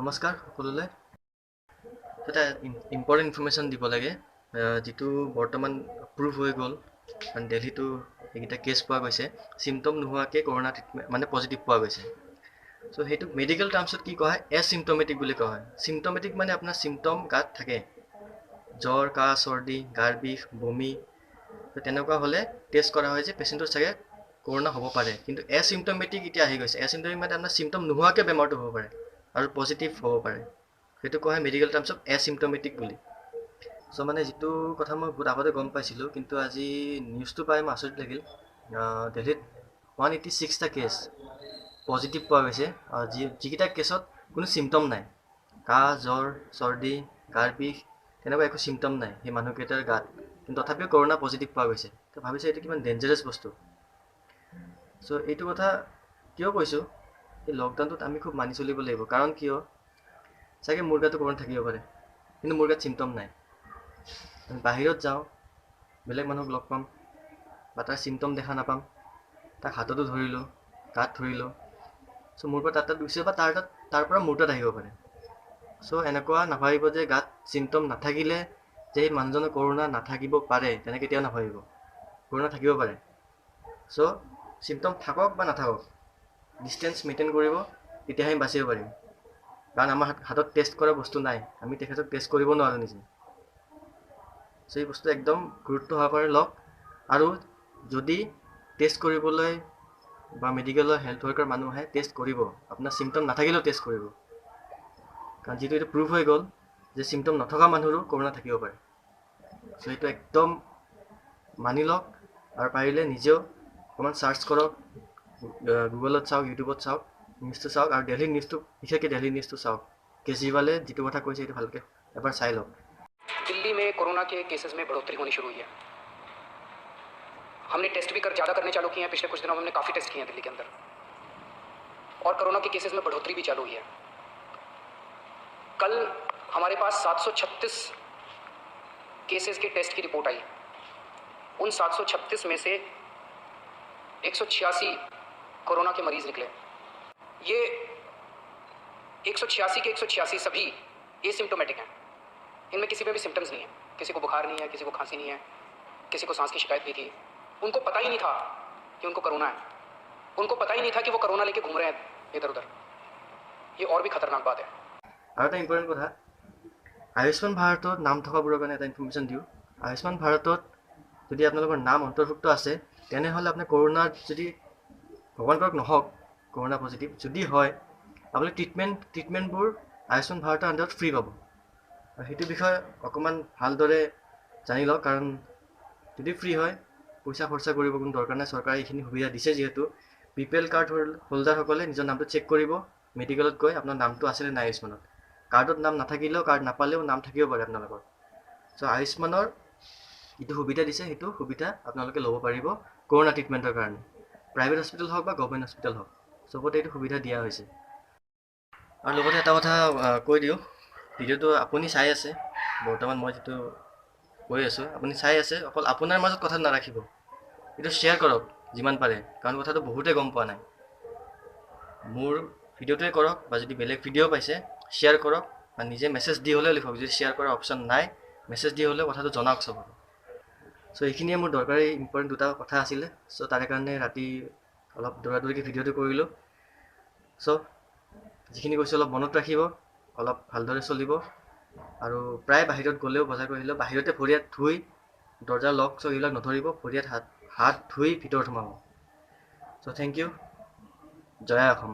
নমস্কাৰ সকলোলৈ। এটা ইম্পৰ্টেণ্ট ইনফৰমেশ্যন দিব লাগে, যিটো বৰ্তমান প্ৰুভ হৈ গ'ল। কাৰণ দিল্লীতো এইকেইটা কেছ পোৱা গৈছে, চিমটম নোহোৱাকৈ কৰোণা ট্ৰিটমেণ্ট মানে পজিটিভ পোৱা গৈছে। চ' সেইটোক মেডিকেল টাৰ্মছত কি কোৱা হয়? এচিমটমেটিক বুলি কোৱা হয়। চিমটমেটিক মানে আপোনাৰ চিমটম গাত থাকে, জ্বৰ, কাহ, চৰ্দি, গাৰ বিষ, বমি। তেনেকুৱা হ'লে টেষ্ট কৰা হয় যে পেচেণ্টৰ চাগে কৰোণা হ'ব পাৰে। কিন্তু এচিমটমেটিক এতিয়া আহি গৈছে। এচিমটমেটিক মানে আপোনাৰ চিমটম নোহোৱাকৈ বেমাৰটো হ'ব পাৰে আৰু পজিটিভ হ'ব পাৰে। সেইটো কোৱা হয় মেডিকেল টাৰ্মছত এচিমটমেটিক বুলি। চ' মানে যিটো কথা মই বহুত আগতে গম পাইছিলোঁ, কিন্তু আজি নিউজটো পাই মই আচৰিত লাগিল। দিল্লীত 186টা কেছ পজিটিভ পোৱা গৈছে, যিকেইটা কেছত কোনো চিমটম নাই। কাহ, জ্বৰ, চৰ্দি, গাৰ বিষ তেনেকুৱা একো চিমটম নাই সেই মানুহকেইটাৰ গাত, কিন্তু তথাপিও কৰোণা পজিটিভ পোৱা গৈছে। তো ভাবিছে এইটো কিমান ডেঞ্জাৰাছ বস্তু। চ' এইটো কথা কিয় কৈছোঁ, এই লকডাউনটোত আমি খুব মানি চলিব লাগিব। কাৰণ কিয়, চাগে মোৰ গাতো কৰোণা থাকিব পাৰে, কিন্তু মোৰ গাত চিমটম নাই। আমি বাহিৰত যাওঁ, বেলেগ মানুহক লগ পাম বা তাৰ চিমটম দেখা নাপাম, তাক হাততো ধৰিলোঁ, গাত ধৰিলোঁ। চ' মোৰ পৰা তাত গৈছে বা তাৰ পৰা মোৰ তাত আহিব পাৰে। চ' এনেকুৱা নাভাবিব যে গাত চিমটম নাথাকিলে যে এই মানুহজনৰ কৰোণা নাথাকিব পাৰে, তেনে কেতিয়াও নাভাবিব। কৰোণা থাকিব পাৰে। চ' চিমটম থাকক বা নাথাকক, ডিষ্টেঞ্চ মেইনটেইন কৰিব, তেতিয়াহে আমি বাচিব পাৰিম। কাৰণ আমাৰ হাতত টেষ্ট কৰা বস্তু নাই, আমি তেখেতক টেষ্ট কৰিব নোৱাৰোঁ নিজে। চ' এই বস্তু একদম গুৰুত্ব সহকাৰে লওক। আৰু যদি টেষ্ট কৰিবলৈ বা মেডিকেলৰ হেল্থ ৱৰ্কাৰ মানুহ আহে, টেষ্ট কৰিব। আপোনাৰ চিমটম নাথাকিলেও টেষ্ট কৰিব। কাৰণ যিটো এইটো প্ৰুভ হৈ গ'ল যে চিমটম নথকা মানুহৰো কৰোণা থাকিব পাৰে। চ' এইটো একদম মানি লওক, আৰু পাৰিলে নিজেও অকণমান চাৰ্চ কৰক, গুগলত চাওক, ইউটিউবত চাওক, নিউজটো চাওক, আৰু দিল্লীৰ নিউজটো, বিশেষকৈ দিল্লীৰ নিউজটো চাওক। কেজৰিৱালে যিটো কথা কৈছে সেইটো ভালকৈ এবাৰ চাই লওক। दिल्ली में कोरोना के केसेस में बढ़ोतरी होनी शुरू हुई है। हमने टेस्ट भी ज़्यादा करने चालू किए हैं। पिछले कुछ दिनों में हमने काफ़ी टेस्ट किए हैं दिल्ली के अंदर, और कोरोना के केसेस में बढ़ोतरी भी चालू हुई है। कल हमारे पास 736 केसेस के टेस्ट की रिपोर्ट आई। उन 736 में से 186 कोरोना के मरीज निकले। ये 186 के 186 सभी एसिम्टोमेटिक हैं। इनमें किसी में भी सिम्टम्स नहीं है, किसी को बुखार नहीं है, किसी को खांसी नहीं है, किसी को सांस की शिकायत भी थी। उनको पता ही नहीं था कि उनको कोरोना है, उनको पता ही नहीं था कि वो कोरोना लेके घूम रहे हैं इधर उधर। ये और भी खतरनाक बात है। আৰু এটা ইম্পৰ্টেণ্ট কথা, আয়ুষ্মান ভাৰতত নাম থকাবোৰৰ কাৰণে এটা ইনফৰমেশ্যন দিওঁ। আয়ুষ্মান ভাৰতত যদি আপোনালোকৰ নাম অন্তৰ্ভুক্ত আছে, তেনেহ'লে আপোনাৰ কৰোণাৰ যদি ভগৱান কৰক নহওক কৰোণা পজিটিভ, যদি হয় আপুনি ট্ৰিটমেণ্টবোৰ আয়ুষ্মান ভাৰতৰ আণ্ডাৰত ফ্ৰী পাব। আৰু সেইটো বিষয়ে অকণমান ভালদৰে জানি লওক, কাৰণ যদি ফ্ৰী হয় পইচা খৰচা কৰিব কোনো দৰকাৰ নাই। চৰকাৰে এইখিনি সুবিধা দিছে যিহেতু। BPL কাৰ্ড হোল্ডাৰসকলে নিজৰ নামটো চেক কৰিব মেডিকেলত গৈ, আপোনাৰ নামটো আছেনে নাই আয়ুষ্মানত। কাৰ্ডত নাম নাথাকিলেও, কাৰ্ড নাপালেও নাম থাকিব পাৰে আপোনালোকৰ। চ' আয়ুষ্মানৰ যিটো সুবিধা দিছে, সেইটো সুবিধা আপোনালোকে ল'ব পাৰিব কৰোণা ট্ৰিটমেণ্টৰ কাৰণে। প্ৰাইভেট হস্পিটেল হওক বা গভৰ্ণমেণ্ট হস্পিটেল হওক, চবতে এইটো সুবিধা দিয়া হৈছে। আৰু লগতে এটা কথা কৈ দিওঁ, ভিডিঅ'টো আপুনি চাই আছে, বৰ্তমান মই যিটো কৈ আছোঁ আপুনি চাই আছে, অকল আপোনাৰ মাজত কথা নাৰাখিব, এইটো শ্বেয়াৰ কৰক যিমান পাৰে। কাৰণ কথাটো বহুতে গম পোৱা নাই। মোৰ ভিডিঅ'টোৱে কৰক, বা যদি বেলেগ ভিডিঅ' পাইছে শ্বেয়াৰ কৰক, বা নিজে মেছেজ দি হ'লেও লিখক। যদি শ্বেয়াৰ কৰাৰ অপশ্যন নাই, মেছেজ দি হ'লেও কথাটো জনাওক চবক। চ' এইখিনিয়ে মোৰ দৰকাৰী ইম্পৰ্টেণ্ট দুটা কথা আছিলে। চ' তাৰে কাৰণে ৰাতি অলপ দৌৰাদৌৰিকৈ ভিডিঅ'টো কৰিলোঁ। চ' যিখিনি কৈছোঁ অলপ মনত ৰাখিব, অলপ ভালদৰে চলিব। আৰু প্ৰায় বাহিৰত গ'লেও, বজাৰ কৰিলেও বাহিৰতে ভৰি হাত ধুই, দৰ্জা লক চক এইবিলাক নধৰিব, ভৰি হাত ধুই ভিতৰত সোমাব। চ' থেংক ইউ। জয় অসম।